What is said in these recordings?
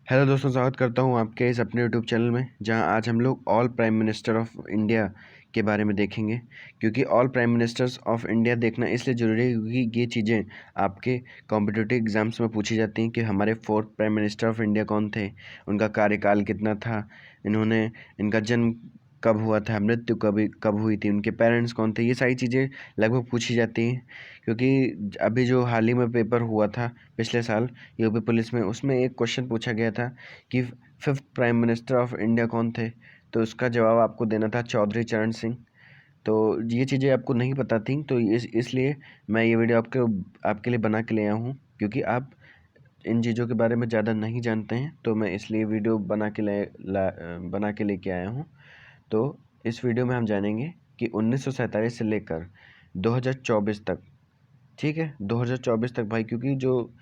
Hello दोस्तों, स्वागत करता हूं आपके इस अपने यूट्यूब चैनल में, जहां आज हम लोग all prime minister of India के बारे में देखेंगे। क्योंकि all prime ministers of India देखना इसलिए ज़रूरी है क्योंकि ये चीज़ें आपके कॉम्पिटिटिव एग्जाम्स में पूछी जाती हैं कि हमारे fourth prime minister of India कौन थे, उनका कार्यकाल कितना था, इनका जन्म कब हुआ था, मृत्यु कब हुई थी, उनके पेरेंट्स कौन थे। ये सारी चीज़ें लगभग पूछी जाती हैं। क्योंकि अभी जो हाल ही में पेपर हुआ था पिछले साल यूपी पुलिस में, उसमें एक क्वेश्चन पूछा गया था कि fifth prime minister of India कौन थे, तो उसका जवाब आपको देना था चौधरी चरण सिंह। तो ये चीज़ें आपको नहीं पता थी, तो इसलिए मैं ये वीडियो आपके लिए बना के ले आया हूँ। क्योंकि आप इन चीज़ों के बारे में ज़्यादा नहीं जानते हैं, तो मैं इसलिए वीडियो बना के लेके आया हूँ। तो इस वीडियो में हम जानेंगे कि 1947 से लेकर 2024 तक, ठीक है, 2024 तक भाई, क्योंकि जो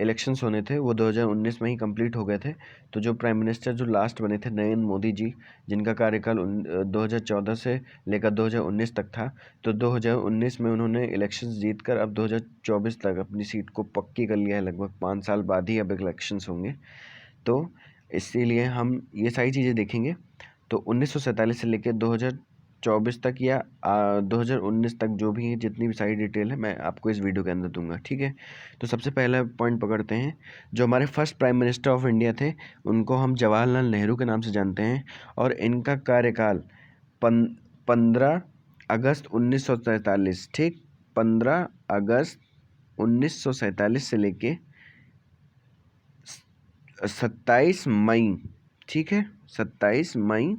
इलेक्शंस होने थे वो 2019 में ही कंप्लीट हो गए थे। तो जो प्राइम मिनिस्टर जो लास्ट बने थे, नरेंद्र मोदी जी, जिनका कार्यकाल 2014 से लेकर 2019 तक था, तो 2019 में उन्होंने इलेक्शंस जीतकर अब 2024 तक अपनी सीट को पक्की कर लिया है। लगभग 5 साल बाद ही अब इलेक्शंस होंगे, तो इसीलिए हम ये सारी चीज़ें देखेंगे। तो 1947 से लेकर 2024 तक या 2019 तक जो भी है, जितनी भी सारी डिटेल है, मैं आपको इस वीडियो के अंदर दूंगा, ठीक है। तो सबसे पहला पॉइंट पकड़ते हैं। जो हमारे first prime minister of India थे, उनको हम जवाहरलाल नेहरू के नाम से जानते हैं। और इनका कार्यकाल 15 अगस्त 1947, ठीक, 15 अगस्त 1947 से लेके 27 मई, ठीक है, 27 मई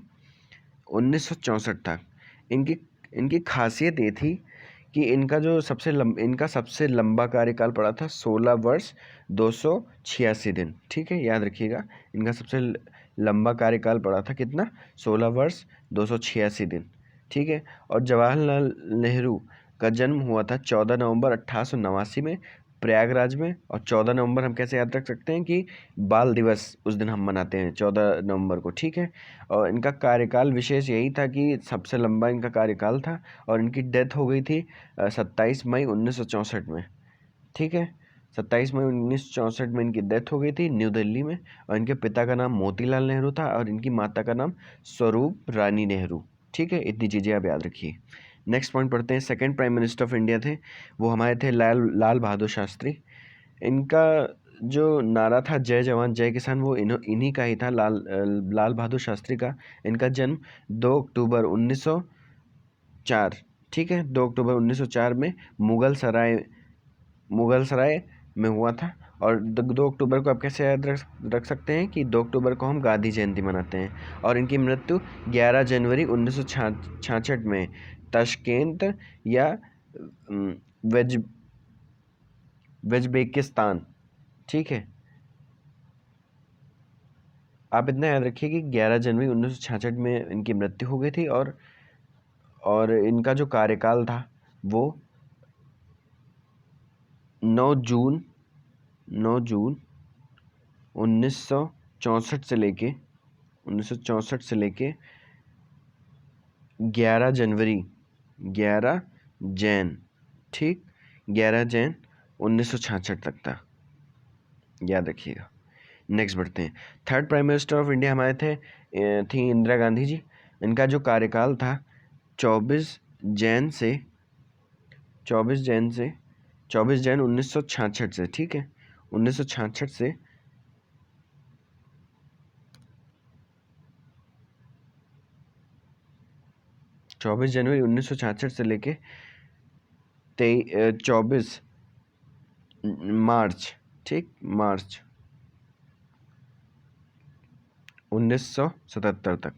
1964 तक। इनकी इनकी खासियत ये थी कि इनका सबसे लंबा कार्यकाल पड़ा था 16 वर्ष 286 दिन, ठीक है, याद रखिएगा। इनका सबसे लंबा कार्यकाल पड़ा था कितना, 16 वर्ष 286 दिन, ठीक है। और जवाहरलाल नेहरू का जन्म हुआ था 14 नवंबर 1889 में प्रयागराज में। और 14 नवंबर हम कैसे याद रख सकते हैं कि बाल दिवस उस दिन हम मनाते हैं 14 नवंबर को, ठीक है। और इनका कार्यकाल विशेष यही था कि सबसे लंबा इनका कार्यकाल था। और इनकी डेथ हो गई थी 27 मई 1964 में, ठीक है। 27 मई 1964 में इनकी डेथ हो गई थी न्यू दिल्ली में। और इनके पिता का नाम मोतीलाल नेहरू था और इनकी माता का नाम स्वरूप रानी नेहरू, ठीक है। इतनी चीज़ें आप याद रखिए। नेक्स्ट पॉइंट पढ़ते हैं। Second prime minister of India थे, वो हमारे थे लाल बहादुर शास्त्री। इनका जो नारा था जय जवान जय किसान, वो इन्हीं का ही था, लाल बहादुर शास्त्री का। इनका जन्म 2 अक्टूबर 1904, ठीक है, 2 अक्टूबर 1904 में मुगल सराय में हुआ था। और 2 अक्टूबर को आप कैसे याद रख सकते हैं कि 2 अक्टूबर को हम गांधी जयंती मनाते हैं। और इनकी मृत्यु 11 जनवरी 1966 में ताशकेंत या वेजबेकिस्तान, ठीक है। आप इतना याद रखिए कि 11 जनवरी 1966 में इनकी मृत्यु हो गई थी। और इनका जो कार्यकाल था वो 9 जून 1964 से लेके 11 जनवरी 11 जैन, ठीक, 11 जैन 1966 तक था, याद रखिएगा। नेक्स्ट बढ़ते हैं। Third prime minister of India हमारे थी इंदिरा गांधी जी। इनका जो कार्यकाल था 24 जैन से 1966 से, ठीक है, 1966 से 24 जनवरी 1966 से लेके 24 मार्च, ठीक, मार्च 1977 तक,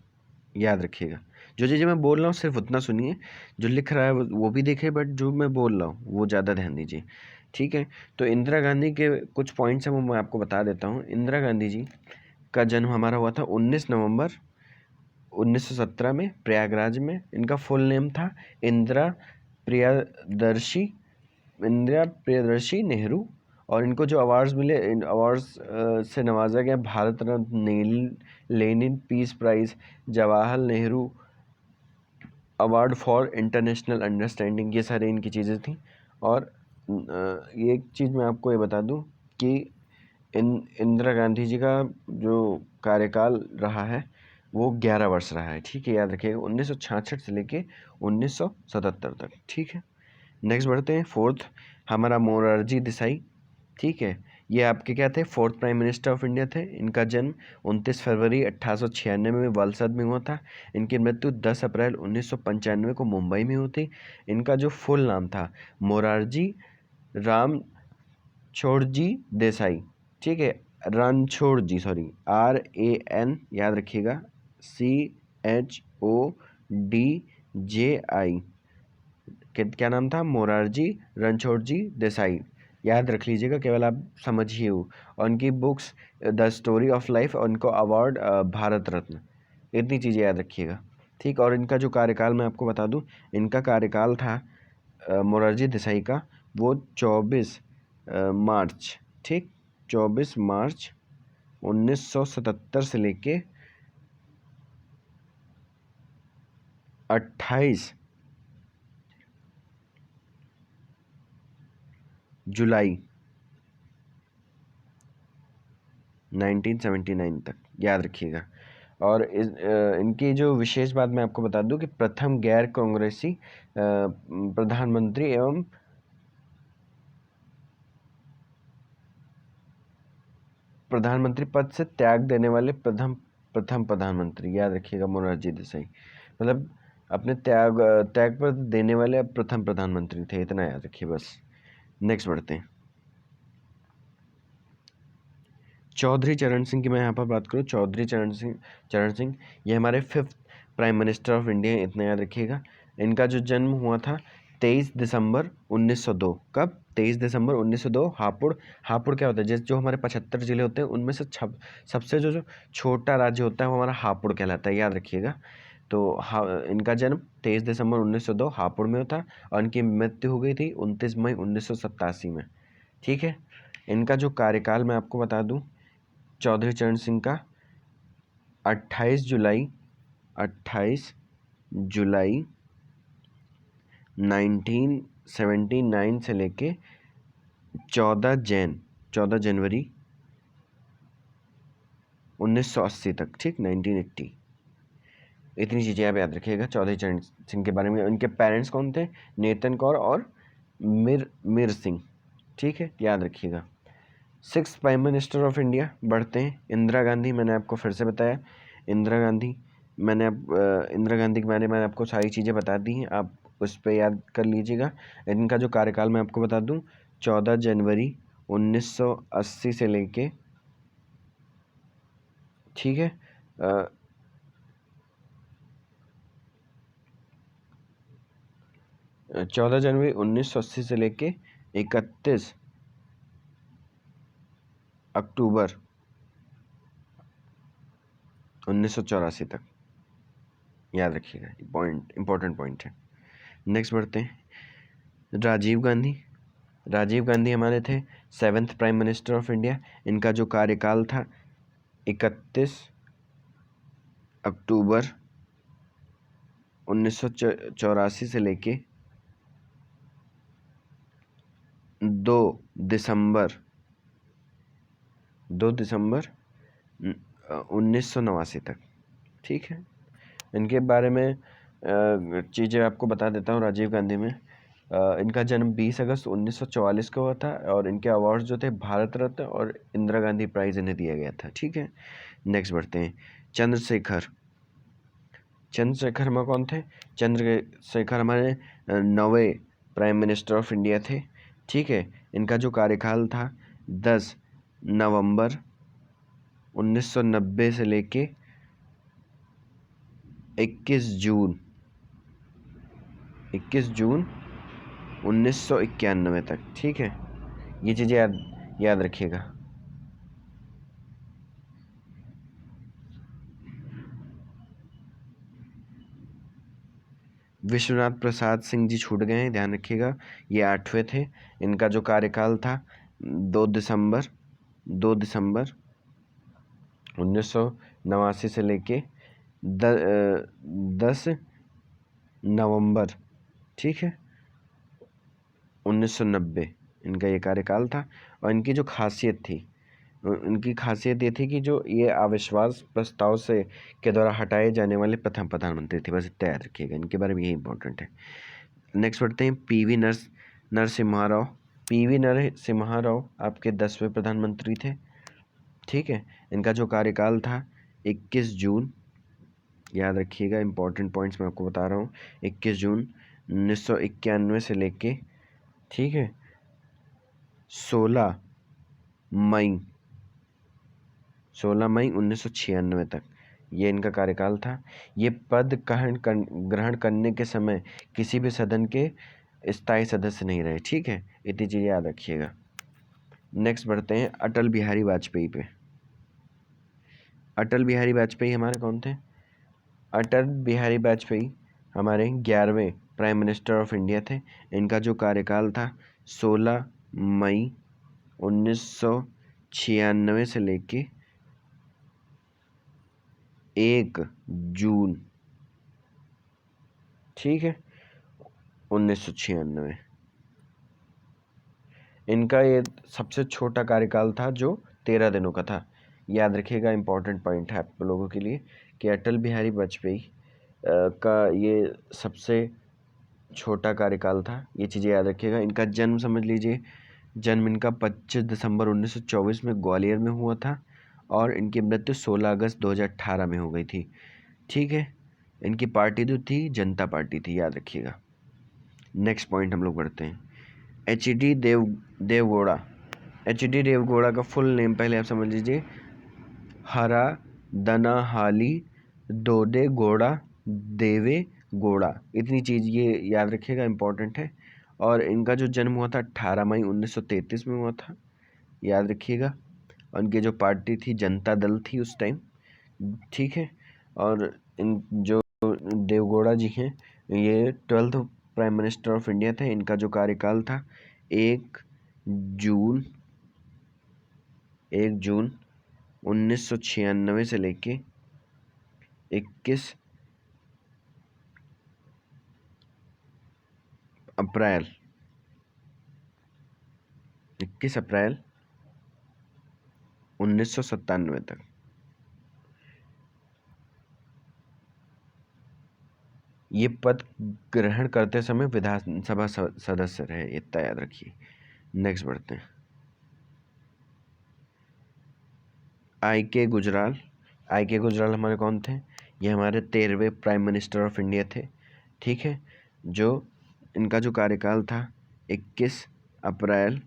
याद रखिएगा। जो चीज़ें मैं बोल रहा हूँ सिर्फ उतना सुनिए, जो लिख रहा है वो भी देखे, बट जो मैं बोल रहा हूँ वो ज़्यादा ध्यान दीजिए, ठीक है। तो इंदिरा गांधी के कुछ पॉइंट्स हैं, वो मैं आपको बता देता हूँ। इंदिरा गांधी जी का जन्म हमारा हुआ था 19 नवंबर 1917 में प्रयागराज में। इनका फुल नेम था इंदिरा प्रियदर्शी नेहरू। और इनको जो अवार्ड्स मिले, इन अवार्ड्स से नवाजा गया Bharat Ratna, Lenin peace prize, Jawahar Nehru award for international understanding, ये सारे इनकी चीज़ें थी। और ये एक चीज़ मैं आपको ये बता दूं कि इंदिरा गांधी जी का जो कार्यकाल रहा है वो 11 वर्ष रहा है, ठीक है, याद रखिएगा, 1966 से लेके 1977 तक, ठीक है। नेक्स्ट बढ़ते हैं। फोर्थ हमारा मोरारजी देसाई, ठीक है, ये आपके क्या थे, fourth prime minister of India थे। इनका जन्म 29 फरवरी 1896 में वलसाड में हुआ था। इनकी मृत्यु 10 अप्रैल 1995 को मुंबई में हुई थी। इनका जो फुल नाम था मोरारजी रामछोड़जी देसाई, ठीक है, रणछोड़जी, सॉरी, RAN याद रखिएगा, CHODJI, क्या नाम था, मोरारजी रणछोड़जी देसाई, याद रख लीजिएगा, केवल आप समझिए हो। और उनकी books the story of life और उनको अवार्ड भारत रत्न, इतनी चीज़ें याद रखिएगा, ठीक। और इनका जो कार्यकाल मैं आपको बता दूं, इनका कार्यकाल था मोरारजी देसाई का, वो 24 मार्च, ठीक, 24 मार्च 1977 से लेके 28 जुलाई 1979 तक, याद रखिएगा। और इनकी जो विशेष बात मैं आपको बता दूं कि प्रथम गैर कांग्रेसी प्रधानमंत्री एवं प्रधानमंत्री पद से त्याग देने वाले प्रथम प्रथम प्रधानमंत्री, याद रखिएगा, मोरारजी देसाई, मतलब अपने त्याग पर देने वाले प्रथम प्रधानमंत्री थे, इतना याद रखिए बस। नेक्स्ट बढ़ते हैं। चौधरी चरण सिंह की मैं यहाँ पर बात करूँ, चौधरी चरण सिंह ये हमारे fifth prime minister of India, इतना याद रखिएगा। इनका जो जन्म हुआ था 23 दिसंबर 1902, कब, 23 दिसंबर 1902, हापुड़ क्या होता है, जैसे जो हमारे 75 जिले होते हैं उनमें से सबसे जो छोटा राज्य होता है वो हमारा हापुड़ कहलाता है, याद रखिएगा। तो इनका जन्म 23 दिसंबर 1902 हापुड़ में होता, और इनकी मृत्यु हो गई थी 29 मई 1987 में, ठीक है। इनका जो कार्यकाल मैं आपको बता दूं, चौधरी चरण सिंह का 28 जुलाई 1979 से लेके 14 जनवरी 1980 तक, ठीक, 1980, इतनी चीज़ें आप याद रखिएगा चौधरी चरण सिंह के बारे में। उनके पेरेंट्स कौन थे, नेतन कौर और मीर सिंह, ठीक है, याद रखिएगा। Six prime minister of India बढ़ते हैं। इंदिरा गांधी, मैंने आपको फिर से बताया, इंदिरा गांधी इंदिरा गांधी के बारे में मैंने आपको सारी चीज़ें बता दी हैं, आप उस पर याद कर लीजिएगा। इनका जो कार्यकाल मैं आपको बता दूं, 14 जनवरी 1980 से लेके, ठीक है, 14 जनवरी 1980 से लेके 31 अक्टूबर 1984 तक, याद रखिएगा, इंपॉर्टेंट पॉइंट है। नेक्स्ट बढ़ते हैं। राजीव गांधी हमारे थे seventh prime minister of India. इनका जो कार्यकाल था 31 अक्टूबर 1984 से लेके 2 दिसंबर 1989 तक, ठीक है। इनके बारे में चीज़ें आपको बता देता हूँ। राजीव गांधी में इनका जन्म 20 अगस्त 1944 को हुआ था, और इनके अवार्ड्स जो थे भारत रत्न और इंदिरा गांधी प्राइज़ इन्हें दिया गया था, ठीक है। नेक्स्ट बढ़ते हैं। चंद्रशेखर हमारे कौन थे, चंद्रशेखर हमारे 9वें प्राइम मिनिस्टर ऑफ इंडिया थे, ठीक है। इनका जो कार्यकाल था 10 नवंबर 1990 से लेके 21 जून 1991 तक, ठीक है। ये चीज़ें याद रखिएगा। विश्वनाथ प्रसाद सिंह जी छूट गए हैं, ध्यान रखिएगा, ये 8वें थे। इनका जो कार्यकाल था 2 दिसंबर 1989 से लेके 10 नवंबर, ठीक है, 1990 इनका ये कार्यकाल था। और इनकी जो खासियत थी, उनकी खासियत ये थी कि जो ये अविश्वास प्रस्ताव से के द्वारा हटाए जाने वाले प्रथम प्रधानमंत्री थे। बस इतना याद रखिएगा, इनके बारे में यही इंपॉर्टेंट है। नेक्स्ट बढ़ते हैं पीवी नरसिम्हा राव। पीवी नरसिम्हा राव आपके 10वें प्रधानमंत्री थे। ठीक है, इनका जो कार्यकाल था 21 जून, याद रखिएगा, इंपॉर्टेंट पॉइंट्स मैं आपको बता रहा हूँ। 21 जून 1991 से लेके, ठीक है, 16 मई 1996 तक ये इनका कार्यकाल था। ये पद ग्रहण करने के समय किसी भी सदन के स्थायी सदस्य नहीं रहे। ठीक है, इतनी चीज़ें याद रखिएगा। नेक्स्ट बढ़ते हैं अटल बिहारी वाजपेयी पे। अटल बिहारी वाजपेयी हमारे कौन थे? अटल बिहारी वाजपेयी हमारे 11वें प्राइम मिनिस्टर ऑफ इंडिया थे। इनका जो कार्यकाल था 16 मई 1996 से लेके 1 जून, ठीक है, 1996। इनका ये सबसे छोटा कार्यकाल था जो 13 दिनों का था। याद रखिएगा, इंपॉर्टेंट पॉइंट है आप लोगों के लिए कि अटल बिहारी वाजपेयी का ये सबसे छोटा कार्यकाल था। ये चीज़ें याद रखिएगा। इनका जन्म समझ लीजिए, जन्म इनका 25 दिसंबर 1924 में ग्वालियर में हुआ था और इनकी मृत्यु 16 अगस्त 2018 में हो गई थी। ठीक है, इनकी पार्टी जो थी जनता पार्टी थी, याद रखिएगा। नेक्स्ट पॉइंट हम लोग बढ़ते हैं एच.डी. देवगौड़ा। एच.डी. देवगौड़ा का फुल नेम पहले आप समझ लीजिए, हरा दना हाली दोदे गोड़ा देवे गोड़ा। इतनी चीज़ ये याद रखिएगा, इंपॉर्टेंट है। और इनका जो जन्म हुआ था 18 मई 1933 में हुआ था, याद रखिएगा। उनकी जो पार्टी थी जनता दल थी उस टाइम। ठीक है, और इन जो देवगौड़ा जी हैं ये 12th prime minister of India थे। इनका जो कार्यकाल था 1 जून 1996 से लेके 21 अप्रैल 1997 तक। ये पद ग्रहण करते समय विधानसभा सदस्य रहे, इतना याद रखिए। नेक्स्ट बढ़ते हैं आई.के. गुजराल। आई.के. गुजराल हमारे कौन थे? ये हमारे 13वें प्राइम मिनिस्टर ऑफ इंडिया थे। ठीक है, जो इनका जो कार्यकाल था 21 अप्रैल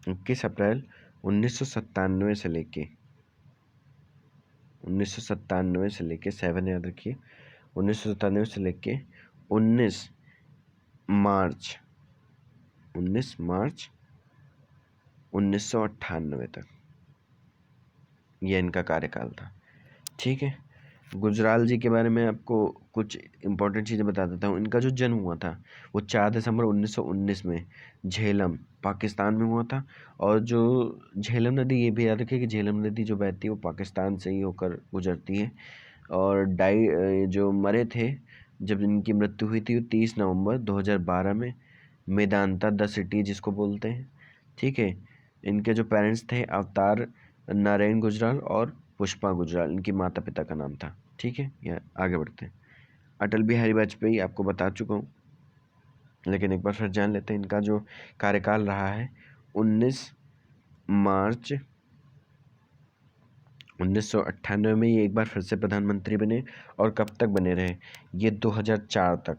1997 से लेके 7 याद रखिए, 1997 से लेके 19 मार्च 1998 तक यह इनका कार्यकाल था। ठीक है, गुजराल जी के बारे में आपको कुछ इंपॉर्टेंट चीज़ें बता देता हूँ। इनका जो जन्म हुआ था वो 4 दिसंबर 1919 में झेलम पाकिस्तान में हुआ था। और जो झेलम नदी, ये भी याद रखिए कि झेलम नदी जो बहती है वो पाकिस्तान से ही होकर गुजरती है। और जो मरे थे, जब इनकी मृत्यु हुई थी वो 30 नवंबर 2012 में मेदांता द सिटी जिसको बोलते हैं। ठीक है, इनके जो पेरेंट्स थे अवतार नारायण गुजराल और पुष्पा गुजराल, इनकी माता पिता का नाम था। ठीक है, या आगे बढ़ते हैं। अटल बिहारी वाजपेयी आपको बता चुका हूँ, लेकिन एक बार फिर जान लेते हैं। इनका जो कार्यकाल रहा है 19 मार्च 1998 में ये एक बार फिर से प्रधानमंत्री बने। और कब तक बने रहे? ये 2004 तक।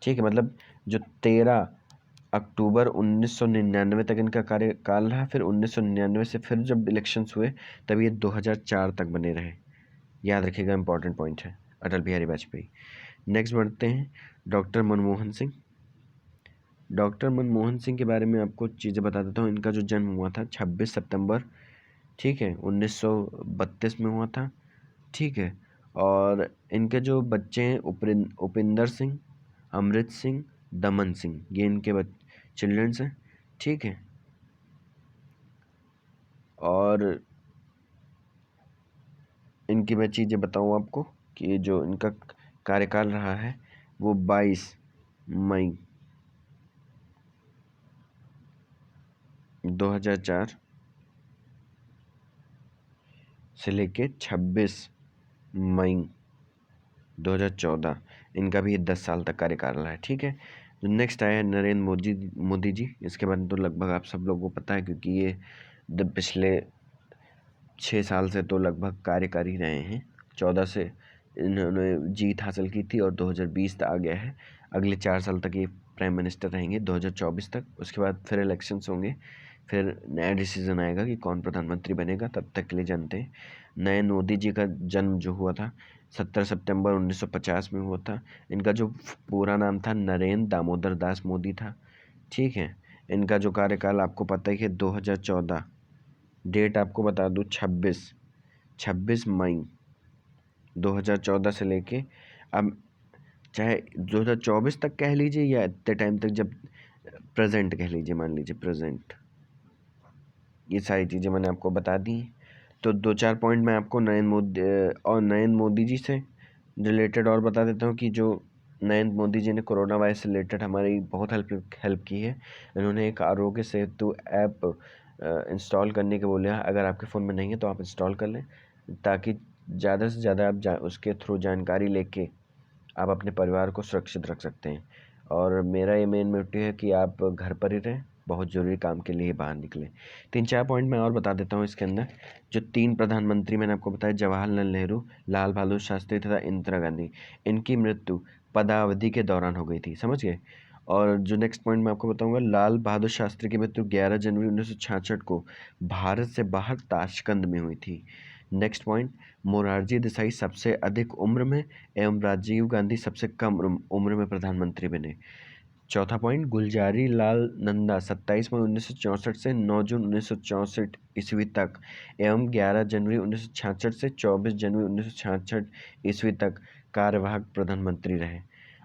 ठीक है, मतलब जो 13 अक्टूबर 1999 तक इनका कार्यकाल रहा। फिर 1999 से फिर जब इलेक्शंस हुए तब ये 2004 तक बने रहे। याद रखिएगा, इंपॉर्टेंट पॉइंट है अटल बिहारी वाजपेयी। नेक्स्ट बढ़ते हैं डॉक्टर मनमोहन सिंह। डॉक्टर मनमोहन सिंह के बारे में आपको चीज़ें बता देता हूँ। इनका जो जन्म हुआ था 26 सितंबर, ठीक है, 1932 में हुआ था। ठीक है, और इनके जो बच्चे हैं उपिंदर सिंह, अमृत सिंह, दमन सिंह, ये इनके चिल्ड्रंस हैं। ठीक है, और इनकी मैं चीज़ें बताऊँ आपको कि जो इनका कार्यकाल रहा है वो 22 मई 2004 से लेके 26 मई 2014, इनका भी 10 साल तक कार्यकाल रहा है। ठीक है। जो नेक्स्ट आया है नरेंद्र मोदी जी, इसके बारे में तो लगभग आप सब लोगों को पता है, क्योंकि ये पिछले 6 साल से तो लगभग कार्य कर ही रहे हैं। 14 से इन्होंने जीत हासिल की थी और 2020 तक आ गया है। अगले 4 साल तक ये प्राइम मिनिस्टर रहेंगे, 2024 तक। उसके बाद फिर इलेक्शंस होंगे, फिर नया डिसीजन आएगा कि कौन प्रधानमंत्री बनेगा। तब तक के लिए जानते हैं नए मोदी जी का जन्म जो हुआ था 17 सितंबर 1950 में हुआ था। इनका जो पूरा नाम था नरेंद्र दामोदर दास मोदी था। ठीक है। इनका जो कार्यकाल आपको पता ही है 2014, डेट आपको बता दूँ 26 मई 2014 से लेके अब चाहे 2024 तक कह लीजिए या इतने टाइम तक जब प्रेजेंट कह लीजिए, मान लीजिए प्रेजेंट, ये सारी चीज़ें मैंने आपको बता दी। तो 2-4 पॉइंट मैं आपको नरेंद्र मोदी जी से रिलेटेड और बता देता हूँ कि जो नरेंद्र मोदी जी ने कोरोना वायरस से रिलेटेड हमारी बहुत हेल्प की है। इन्होंने एक आरोग्य सेतु ऐप इंस्टॉल करने के बोले हैं। अगर आपके फ़ोन में नहीं है तो आप इंस्टॉल कर लें, ताकि ज़्यादा से ज़्यादा आप उसके थ्रू जानकारी लेके आप अपने परिवार को सुरक्षित रख सकते हैं। और मेरा ये मेन मोटिव है कि आप घर पर ही रहें, बहुत ज़रूरी काम के लिए बाहर निकलें। 3-4 पॉइंट मैं और बता देता हूँ इसके अंदर। जो 3 प्रधानमंत्री मैंने आपको बताया, जवाहरलाल नेहरू, लाल बहादुर शास्त्री तथा इंदिरा गांधी, इनकी मृत्यु पदावधि के दौरान हो गई थी, समझ गए। और जो नेक्स्ट पॉइंट मैं आपको बताऊंगा, लाल बहादुर शास्त्री की मृत्यु 11 जनवरी 1966 को भारत से बाहर ताशकंद में हुई थी। नेक्स्ट पॉइंट, मोरारजी देसाई सबसे अधिक उम्र में एवं राजीव गांधी सबसे कम उम्र में प्रधानमंत्री बने। चौथा पॉइंट, गुलजारी लाल नंदा 27 मई 1964 से 9 जून 1964 ईस्वी तक एवं 11 जनवरी 1966 से 24 जनवरी 1966 ईस्वी तक कार्यवाहक प्रधानमंत्री रहे।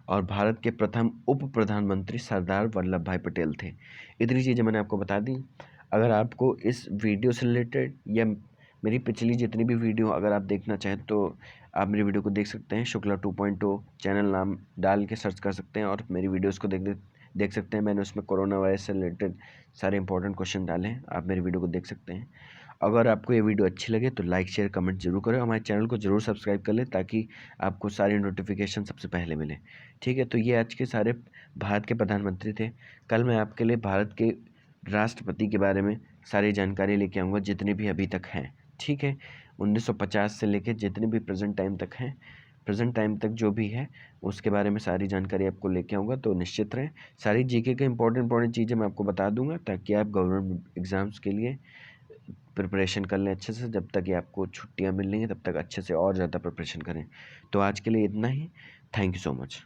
और भारत के प्रथम उप प्रधानमंत्री सरदार वल्लभ भाई पटेल थे। इतनी चीज़ें मैंने आपको बता दी। अगर आपको इस वीडियो से रिलेटेड या मेरी पिछली जितनी भी वीडियो अगर आप देखना चाहें तो आप मेरी वीडियो को देख सकते हैं। शुक्ला 2.0 चैनल नाम डाल के सर्च कर सकते हैं और मेरी वीडियोस को देख सकते हैं। मैंने उसमें कोरोना वायरस से रिलेटेड सारे इंपॉर्टेंट क्वेश्चन डाले हैं, आप मेरी वीडियो को देख सकते हैं। अगर आपको ये वीडियो अच्छी लगे तो लाइक शेयर कमेंट जरूर करें। हमारे चैनल को जरूर सब्सक्राइब कर लें ताकि आपको सारी नोटिफिकेशन सबसे पहले मिले। ठीक है। तो ये आज के सारे भारत के प्रधानमंत्री थे। कल मैं आपके लिए भारत के राष्ट्रपति के बारे में सारी जानकारी लेके आऊँगा, जितने भी अभी तक हैं। ठीक है। 1950 से लेके जितने भी प्रेजेंट टाइम तक हैं, प्रेजेंट टाइम तक जो भी है उसके बारे में सारी जानकारी आपको लेके आऊँगा। तो निश्चित रहें, सारी जीके के इंपॉर्टेंट चीज़ें मैं आपको बता दूंगा ताकि आप गवर्नमेंट एग्ज़ाम्स के लिए प्रिपरेशन कर लें अच्छे से। जब तक ये आपको छुट्टियाँ मिल रही हैं तब तक अच्छे से और ज़्यादा प्रिपरेशन करें। तो आज के लिए इतना ही। Thank you so much.